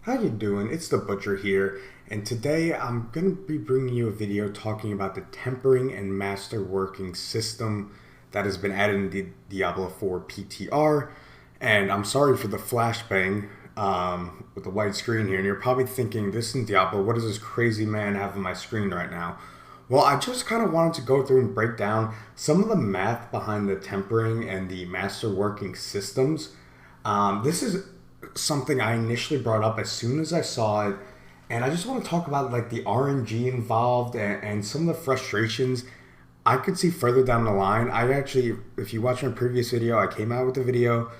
How you doing? It's the Butcher here, and today I'm going to be bringing you a video talking about the tempering and masterworking system that has been added in the Diablo 4 PTR. And I'm sorry for the flashbang with the white screen here, and you're probably thinking, this is Diablo, what does this crazy man have on my screen right now? Well, I just kind of wanted to go through and break down some of the math behind the tempering and the masterworking systems. This is something I initially brought up as soon as I saw it, and I just want to talk about like the RNG involved and some of the frustrations I could see further down the line. I actually, if you watch my previous video, I came out with the video.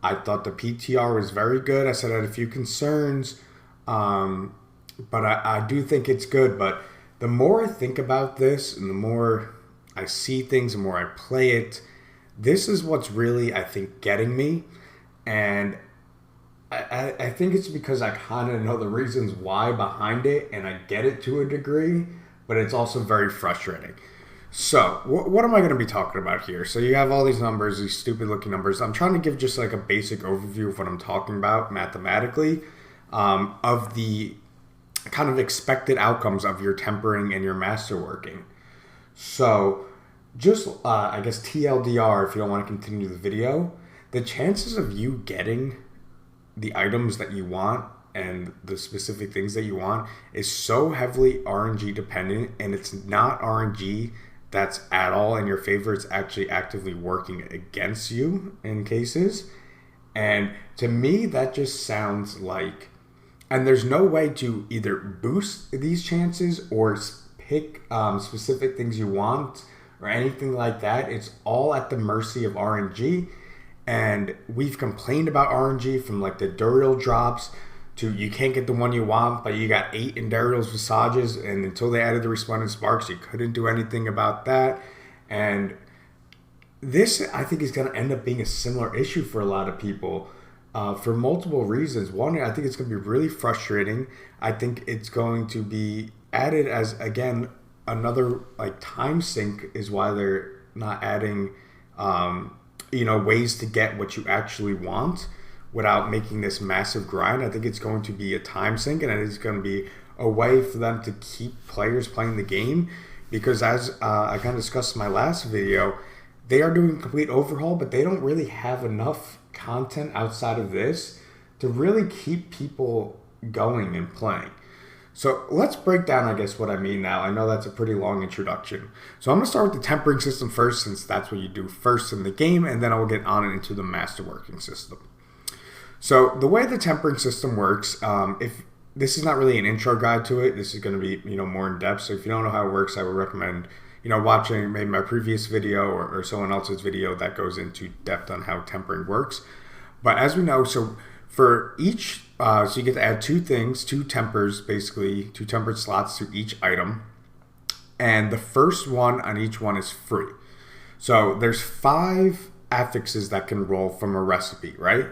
I thought the PTR was very good. I said I had a few concerns, but I do think it's good. But the more I think about this and the more I see things, the more I play it, this is what's really, I think, getting me. And I think it's because I kind of know the reasons why behind it, and I get it to a degree, but it's also very frustrating. So, what am I going to be talking about here? So, you have all these numbers, these stupid looking numbers. I'm trying to give just like a basic overview of what I'm talking about mathematically, of the kind of expected outcomes of your tempering and your masterworking. So, just I guess TLDR, if you don't want to continue the video, the chances of you getting the items that you want and the specific things that you want is so heavily RNG dependent, and it's not RNG that's at all in your favor. It's actually actively working against you in cases. And to me, that just sounds like, and there's no way to either boost these chances or pick specific things you want or anything like that. It's all at the mercy of RNG. And we've complained about RNG from like the Duriel drops to you can't get the one you want, but you got 8 in Duriel's Visages, and until they added the Resplendent Sparks, you couldn't do anything about that. And this, I think, is going to end up being a similar issue for a lot of people for multiple reasons. One, I think it's going to be really frustrating. I think it's going to be added as, again, another like time sink is why they're not adding ways to get what you actually want without making this massive grind. I think it's going to be a time sink, and it is going to be a way for them to keep players playing the game, because as I kind of discussed in my last video, they are doing a complete overhaul, but they don't really have enough content outside of this to really keep people going and playing. So let's break down, I guess, what I mean now. I know that's a pretty long introduction. So I'm going to start with the tempering system first, since that's what you do first in the game, and then I will get on into the masterworking system. So the way the tempering system works, if this is not really an intro guide to it, this is going to be more in depth. So if you don't know how it works, I would recommend watching maybe my previous video or someone else's video that goes into depth on how tempering works. But as we know, so for each, so you get to add 2 things, 2 tempers, basically 2 tempered slots to each item, and the first one on each one is free. So there's 5 affixes that can roll from a recipe, right?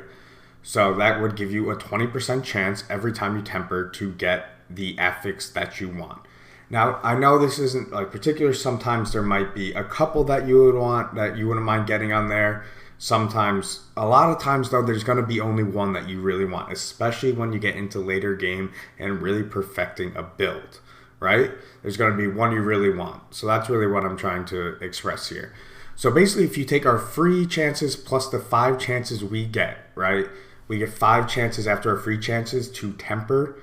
So that would give you a 20% chance every time you temper to get the affix that you want. Now, I know this isn't like particular. Sometimes there might be a couple that you would want, that you wouldn't mind getting on there. Sometimes, a lot of times though, there's going to be only one that you really want, especially when you get into later game and really perfecting a build, right? There's going to be one you really want. So that's really what I'm trying to express here. So basically, if you take our free chances plus the 5 chances we get, right? We get 5 chances after our free chances to temper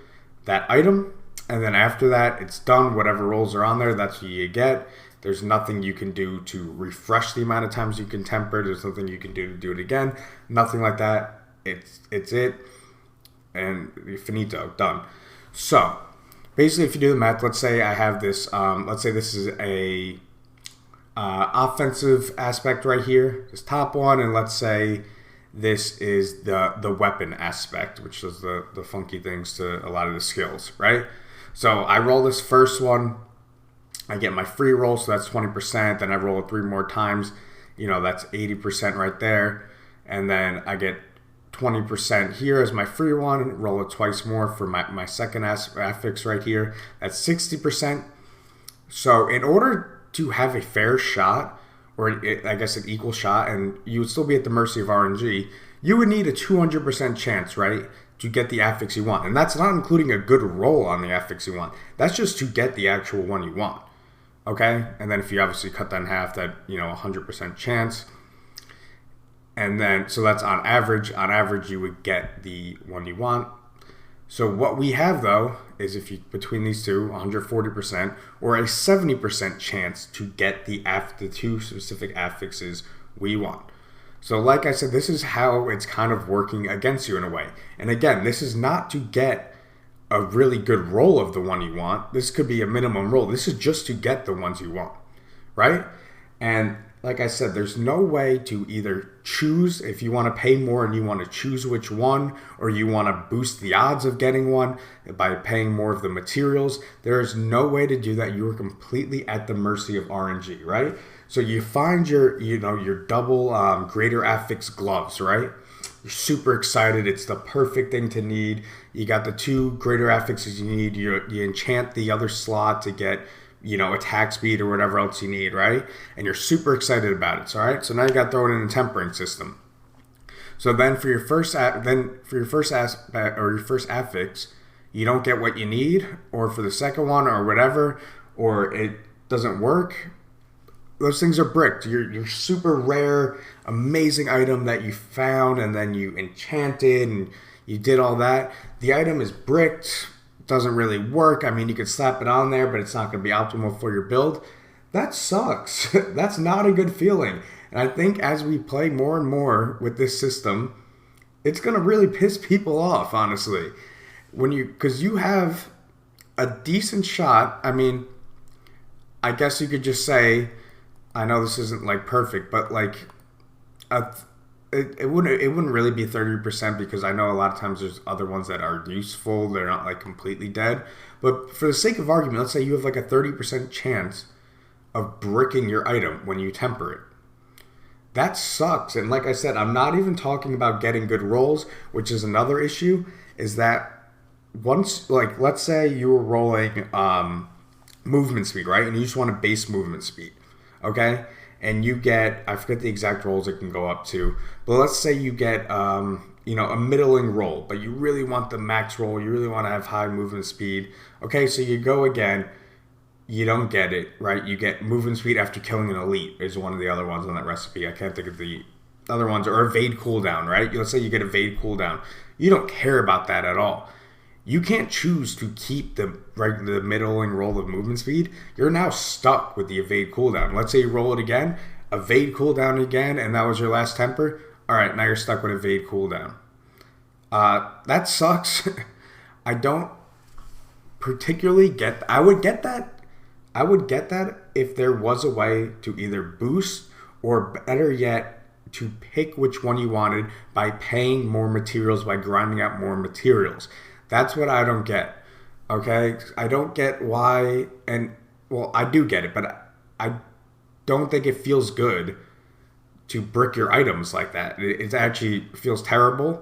that item. And then after that, it's done. Whatever rolls are on there, that's what you get. There's nothing you can do to refresh the amount of times you can temper. There's nothing you can do to do it again. Nothing like that. It's it. And finito, done. So basically, if you do the math, let's say I have this. Let's say this is a offensive aspect right here, this top one, and let's say this is the weapon aspect, which is the funky things to a lot of the skills, right? So I roll this first one, I get my free roll, so that's 20%, then I roll it 3 more times, that's 80% right there, and then I get 20% here as my free one, roll it twice more for my second affix right here, that's 60%. So in order to have a fair shot, or I guess an equal shot, and you would still be at the mercy of RNG, you would need a 200% chance, right, to get the affix you want. And that's not including a good roll on the affix you want. That's just to get the actual one you want. Okay? And then if you obviously cut that in half, that, 100% chance. And then, so that's on average. On average, you would get the one you want. So what we have, though, is if you, between these two, 140% or a 70% chance to get the two specific affixes we want. So like I said, this is how it's kind of working against you in a way. And again, this is not to get a really good roll of the one you want. This could be a minimum roll. This is just to get the ones you want, right? And like I said, there's no way to either choose if you want to pay more and you want to choose which one, or you want to boost the odds of getting one by paying more of the materials. There is no way to do that. You are completely at the mercy of RNG, right? So you find your double greater affix gloves, right? You're super excited. It's the perfect thing to need. You got the two greater affixes you need. You enchant the other slot to get, attack speed or whatever else you need, right? And you're super excited about it. So, all right. So now you got to throw it in a tempering system. So then for your first affix, you don't get what you need, or for the second one or whatever, or it doesn't work. Those things are bricked. Your super rare, amazing item that you found and then you enchanted and you did all that. The item is bricked, doesn't really work. I mean, you could slap it on there, but it's not going to be optimal for your build. That sucks. That's not a good feeling. And I think as we play more and more with this system, it's going to really piss people off, honestly. Because you have a decent shot. I mean, I guess you could just say, I know this isn't like perfect, but like it wouldn't really be 30% because I know a lot of times there's other ones that are useful. They're not like completely dead. But for the sake of argument, let's say you have like a 30% chance of bricking your item when you temper it. That sucks. And like I said, I'm not even talking about getting good rolls, which is another issue, is that once, like, let's say you were rolling movement speed, right? And you just want a base movement speed. Okay, and you get, I forget the exact rolls it can go up to, but let's say you get, a middling roll, but you really want the max roll, you really want to have high movement speed. Okay, so you go again, you don't get it, right? You get movement speed after killing an elite is one of the other ones on that recipe. I can't think of the other ones, or evade cooldown, right? Let's say you get evade cooldown. You don't care about that at all. You can't choose to keep the middling roll of movement speed. You're now stuck with the evade cooldown. Let's say you roll it again, evade cooldown again, and that was your last temper. All right, now you're stuck with evade cooldown. That sucks. I don't particularly get. I would get that. I would get that if there was a way to either boost or, better yet, to pick which one you wanted by paying more materials, by grinding out more materials. That's what I don't get, okay? I don't get why, and, well, I do get it, but I don't think it feels good to brick your items like that. It actually feels terrible,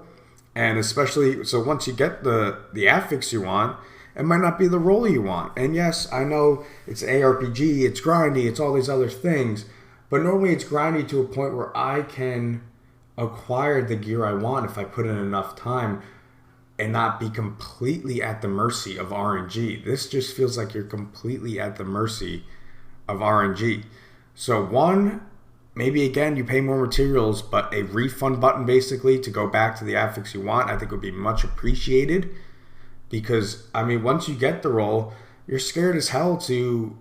and especially, so once you get the affix you want, it might not be the roll you want. And yes, I know it's ARPG, it's grindy, it's all these other things, but normally it's grindy to a point where I can acquire the gear I want if I put in enough time, and not be completely at the mercy of RNG. This just feels like you're completely at the mercy of RNG. So one, maybe again, you pay more materials, but a refund button basically to go back to the affix you want, I think would be much appreciated. Because, I mean, once you get the roll, you're scared as hell to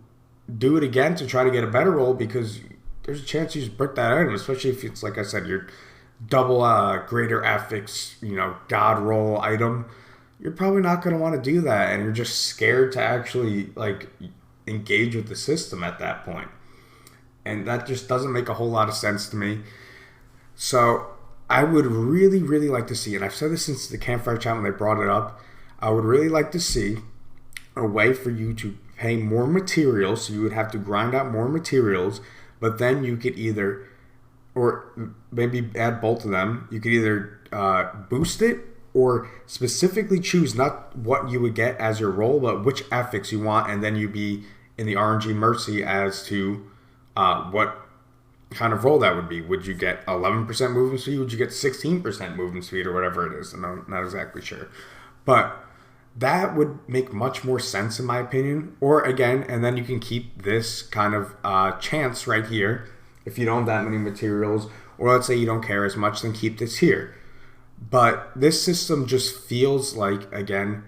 do it again to try to get a better roll, because there's a chance you just brick that item, especially if it's, like I said, you're double greater affix, god roll item. You're probably not going to want to do that, and you're just scared to actually like engage with the system at that point. And that just doesn't make a whole lot of sense to me. So I would really, really like to see, and I've said this since the campfire chat when they brought it up, I would really like to see a way for you to pay more materials. So you would have to grind out more materials, but then you could either, or maybe add both of them. You could either boost it or specifically choose not what you would get as your roll, but which affix you want, and then you'd be in the RNG mercy as to kind of roll that would be. Would you get 11% movement speed? Would you get 16% movement speed or whatever it is? I'm not exactly sure. But that would make much more sense in my opinion. Or again, and then you can keep this kind of chance right here. If you don't have that many materials, or let's say you don't care as much, then keep this here. But this system just feels like, again,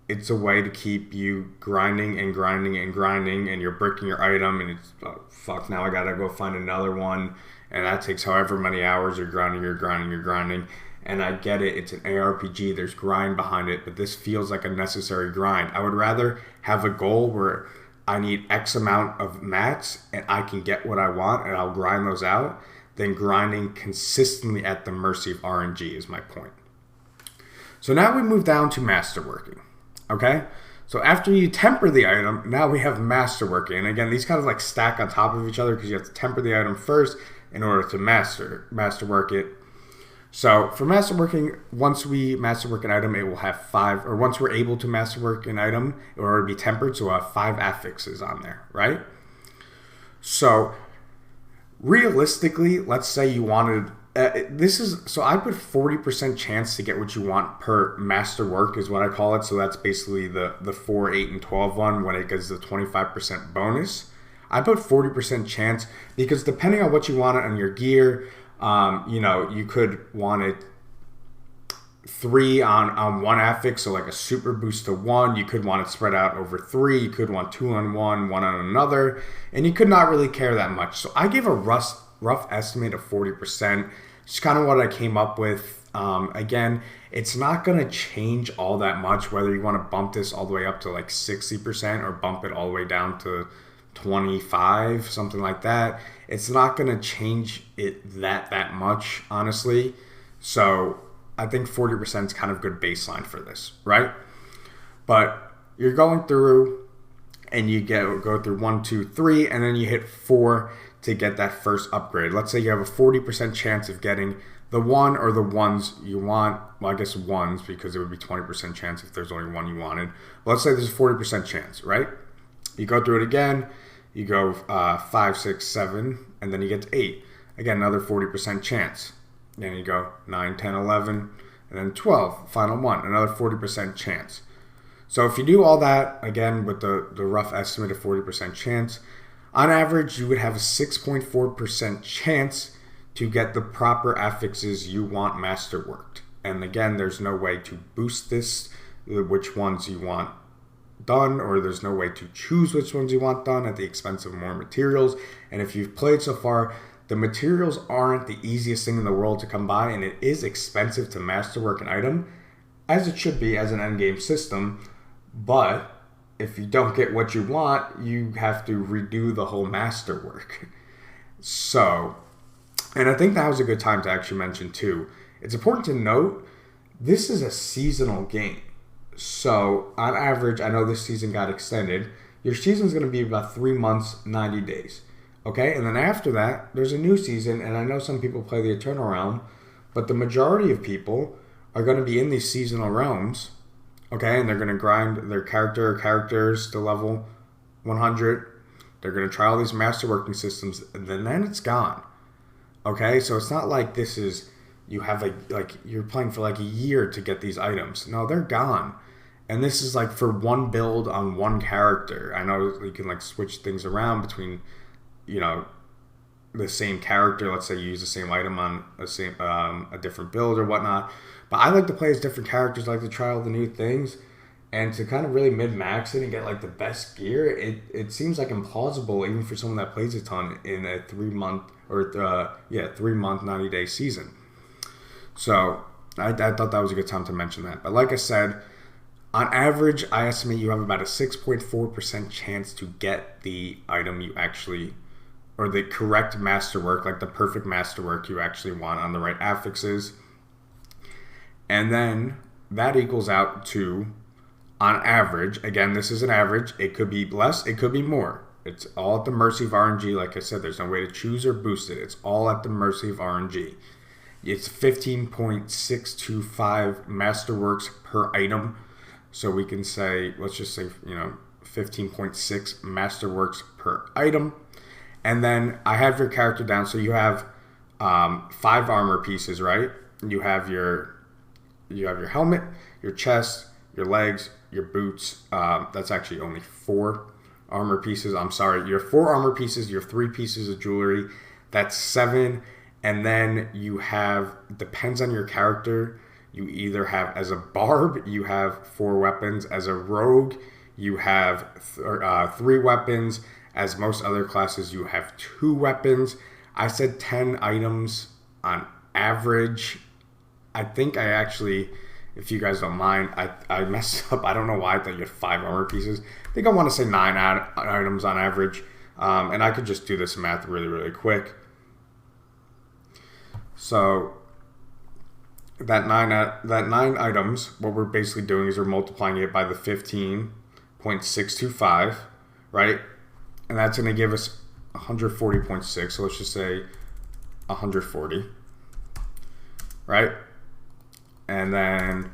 it's a way to keep you grinding and grinding and grinding, and you're bricking your item, and it's, fuck, now I gotta go find another one, and that takes however many hours you're grinding. And I get it, it's an ARPG, there's grind behind it, but this feels like a necessary grind. I would rather have a goal where I need X amount of mats, and I can get what I want, and I'll grind those out, than grinding consistently at the mercy of RNG is my point. So now we move down to Masterworking. Okay, so after you temper the item, now we have Masterworking. And again, these kind of like stack on top of each other because you have to temper the item first in order to masterwork it. So for Masterworking, once we masterwork an item, it will have 5, or once we're able to masterwork an item, it will already be tempered, so we'll have 5 affixes on there, right? So realistically, let's say you wanted, so I put 40% chance to get what you want per masterwork is what I call it. So that's basically the 4, 8, and 12 one when it gets the 25% bonus. I put 40% chance because depending on what you want on your gear, you could want it 3 on one affix, so like a super boost to 1. You could want it spread out over 3. You could want 2 on one on another, and you could not really care that much. So I gave a rough estimate of 40%. It's kind of what I came up with. Again, it's not going to change all that much whether you want to bump this all the way up to like 60% or bump it all the way down to 25, something like that. It's not going to change it that much, honestly. So I think 40% is kind of good baseline for this, right? But you're going through and you go through 1, 2, 3, and then you hit 4 to get that first upgrade. Let's say you have a 40% chance of getting the 1 or the ones you want. Well, I guess ones, because it would be 20% chance if there's only one you wanted. But let's say there's a 40% chance, right? You go through it again, you go 5, 6, 7, and then you get to 8. Again, another 40% chance. Then you go 9, 10, 11, and then 12, final one, another 40% chance. So if you do all that, again, with the rough estimate of 40% chance, on average, you would have a 6.4% chance to get the proper affixes you want masterworked. And again, there's no way to boost this, which ones you want done, or there's no way to choose which ones you want done at the expense of more materials. And if you've played so far, the materials aren't the easiest thing in the world to come by, and it is expensive to masterwork an item, as it should be as an endgame system. But if you don't get what you want, you have to redo the whole masterwork. So, and I think that was a good time to actually mention too, it's important to note, this is a seasonal game. So on average, I know this season got extended, your season is going to be about 3 months, 90 days. Okay, and then after that, there's a new season, and I know some people play the Eternal Realm, but the majority of people are going to be in these seasonal realms, okay, and they're going to grind their characters to level 100. They're going to try all these masterworking systems, and then it's gone. Okay, so it's not like this is, you have you're playing for like a year to get these items. No, they're gone. And this is like for one build on one character. I know you can like switch things around between, the same character. Let's say you use the same item on a different build or whatnot. But I like to play as different characters. I like to try all the new things, and to kind of really min-max it and get like the best gear. It seems like implausible even for someone that plays a ton in a 3 month 90-day season. So I thought that was a good time to mention that. But like I said, on average, I estimate you have about a 6.4% chance to get the item you actually, or the correct masterwork, like the perfect masterwork you actually want on the right affixes. And then that equals out to, on average, again, this is an average, it could be less, it could be more. It's all at the mercy of RNG. Like I said, there's no way to choose or boost it. It's all at the mercy of RNG. It's 15.625 masterworks per item. So we can say, let's just say, 15.6 masterworks per item. And then I have your character down. So you have 5 armor pieces, right? You have your helmet, your chest, your legs, your boots. That's actually only 4 armor pieces. I'm sorry. You have 4 armor pieces. You have 3 pieces of jewelry. That's 7. And then you have, depends on your character, you either have, as a barb, you have 4 weapons. As a rogue, you have 3 weapons. As most other classes, you have 2 weapons. I said 10 items on average. I think I actually, if you guys don't mind, I messed up. I don't know why I thought you had 5 armor pieces. I think I want to say 9 items on average. And I could just do this math really, really quick. So that 9 items, what we're basically doing is we're multiplying it by the 15.625, right? And that's going to give us 140.6. So let's just say 140, right? And then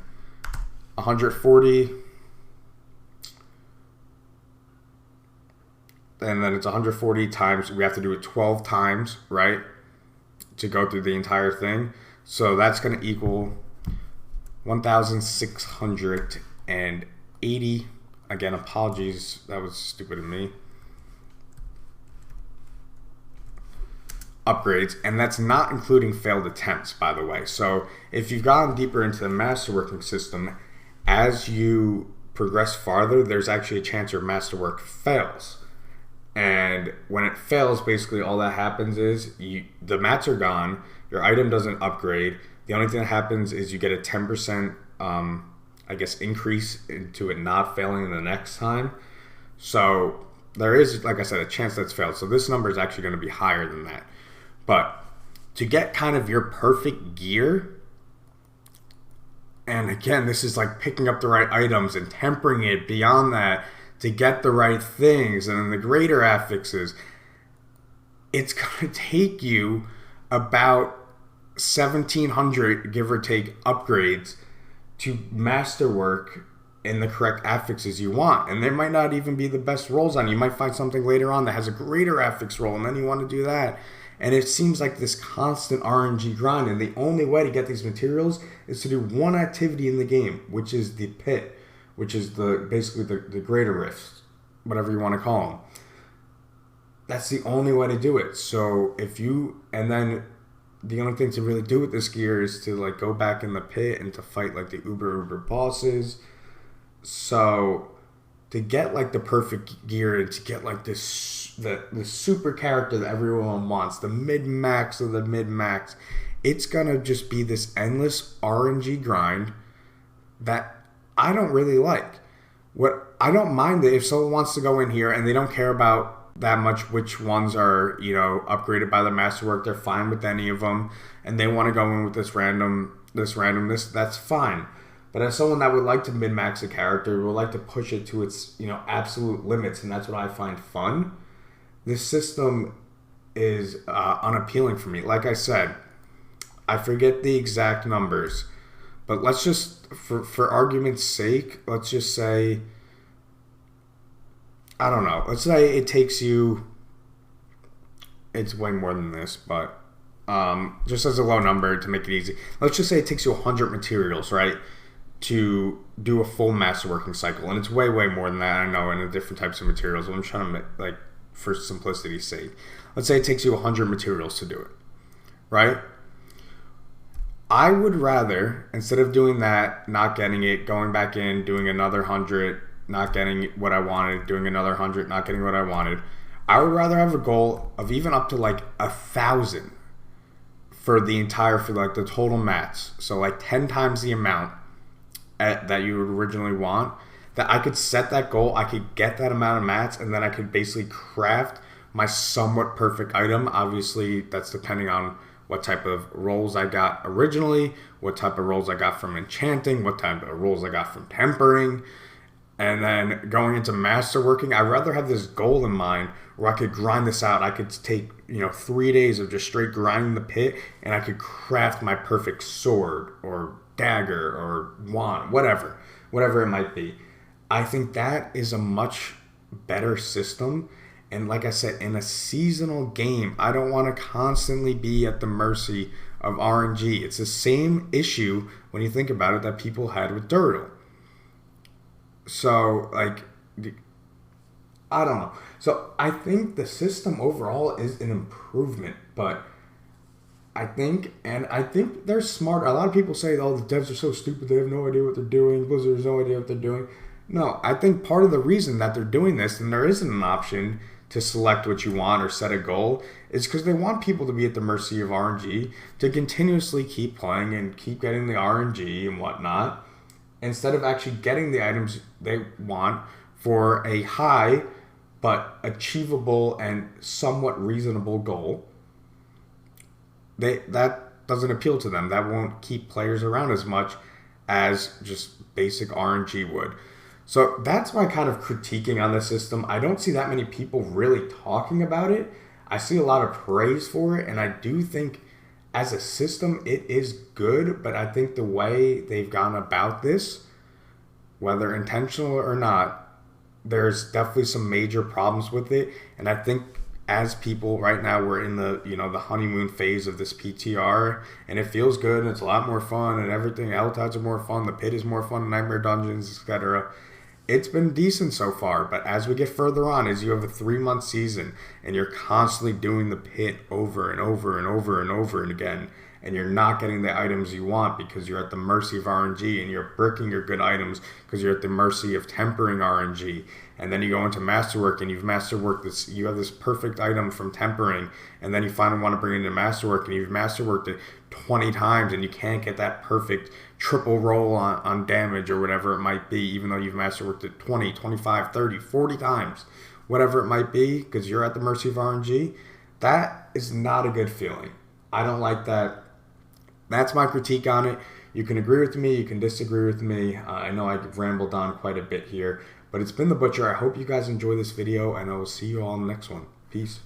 140, and then it's 140 times, we have to do it 12 times, right, to go through the entire thing. So that's going to equal 1,680. Again, apologies, that was stupid of me. Upgrades, and that's not including failed attempts, by the way. So if you've gone deeper into the Masterworking system, as you progress farther, there's actually a chance your Masterwork fails. And when it fails, basically all that happens is the mats are gone, your item doesn't upgrade. The only thing that happens is you get a 10% I guess increase into it not failing the next time. So there is, like I said, a chance that's failed. So this number is actually going to be higher than that. But to get kind of your perfect gear, and again, this is like picking up the right items and tempering it beyond that to get the right things and then the greater affixes, it's going to take you about 1,700, give or take, upgrades to masterwork in the correct affixes you want. And they might not even be the best rolls on. You might find something later on that has a greater affix roll, and then you want to do that. And it seems like this constant RNG grind, and the only way to get these materials is to do one activity in the game, which is the pit, which is basically the greater rifts, whatever you want to call them. That's the only way to do it. So and then the only thing to really do with this gear is to like go back in the pit and to fight like the uber bosses. So to get like the perfect gear and to get like the super character that everyone wants, the mid-max of the mid-max, it's gonna just be this endless RNG grind that I don't really like. What I don't mind that if someone wants to go in here and they don't care about that much which ones are, upgraded by the masterwork, they're fine with any of them, and they want to go in with this randomness, that's fine. But as someone that would like to min-max a character, would like to push it to its, absolute limits, and that's what I find fun, this system is unappealing for me. Like I said, I forget the exact numbers, but let's just, for argument's sake, let's just say, I don't know, let's say it takes you, it's way more than this, but just as a low number to make it easy, let's just say it takes you 100 materials, right, to do a full masterworking cycle. And it's way, way more than that, I know, in the different types of materials. I'm trying to make, like, for simplicity's sake, let's say it takes you 100 materials to do it, right? I would rather, instead of doing that, not getting it, going back in, doing another 100, not getting what I wanted, doing another 100, not getting what I wanted, I would rather have a goal of even up to like 1,000 for the total mats. So like 10 times the amount that you would originally want, that I could set that goal, I could get that amount of mats, and then I could basically craft my somewhat perfect item. Obviously, that's depending on what type of rolls I got originally, what type of rolls I got from enchanting, what type of rolls I got from tempering. And then going into masterworking, I'd rather have this goal in mind where I could grind this out. I could take 3 days of just straight grinding the pit, and I could craft my perfect sword or dagger or wand, whatever it might be. I think that is a much better system, And like I said, in a seasonal game, I don't want to constantly be at the mercy of RNG. It's the same issue when you think about it that people had with Diablo. So, like, I don't know. So I think the system overall is an improvement, but I think they're smart. A lot of people say, oh, the devs are so stupid, they have no idea what they're doing. Blizzard has no idea what they're doing. No, I think part of the reason that they're doing this, and there isn't an option to select what you want or set a goal, is because they want people to be at the mercy of RNG, to continuously keep playing and keep getting the RNG and whatnot, instead of actually getting the items they want for a high but achievable and somewhat reasonable goal. That doesn't appeal to them. That won't keep players around as much as just basic RNG would. So that's my kind of critiquing on the system. I don't see that many people really talking about it. I see a lot of praise for it, and I do think as a system it is good, but I think the way they've gone about this, whether intentional or not, there's definitely some major problems with it. And I think as people right now, we're in the the honeymoon phase of this PTR, and it feels good and it's a lot more fun and everything. L-Tides are more fun, the pit is more fun, Nightmare Dungeons, etc. It's been decent so far, but as we get further on, as you have a 3-month season and you're constantly doing the pit over and over and over and over and again, and you're not getting the items you want because you're at the mercy of RNG, and you're bricking your good items because you're at the mercy of tempering RNG, and then you go into Masterwork and you've masterworked this, you have this perfect item from tempering, and then you finally want to bring it into Masterwork and you've masterworked it 20 times and you can't get that perfect triple roll on damage or whatever it might be, even though you've masterworked it 20, 25, 30, 40 times, whatever it might be, because you're at the mercy of RNG. That is not a good feeling. I don't like that. That's my critique on it. You can agree with me, you can disagree with me. I know I've rambled on quite a bit here, but it's been The Butcher. I hope you guys enjoy this video, and I will see you all in the next one. Peace.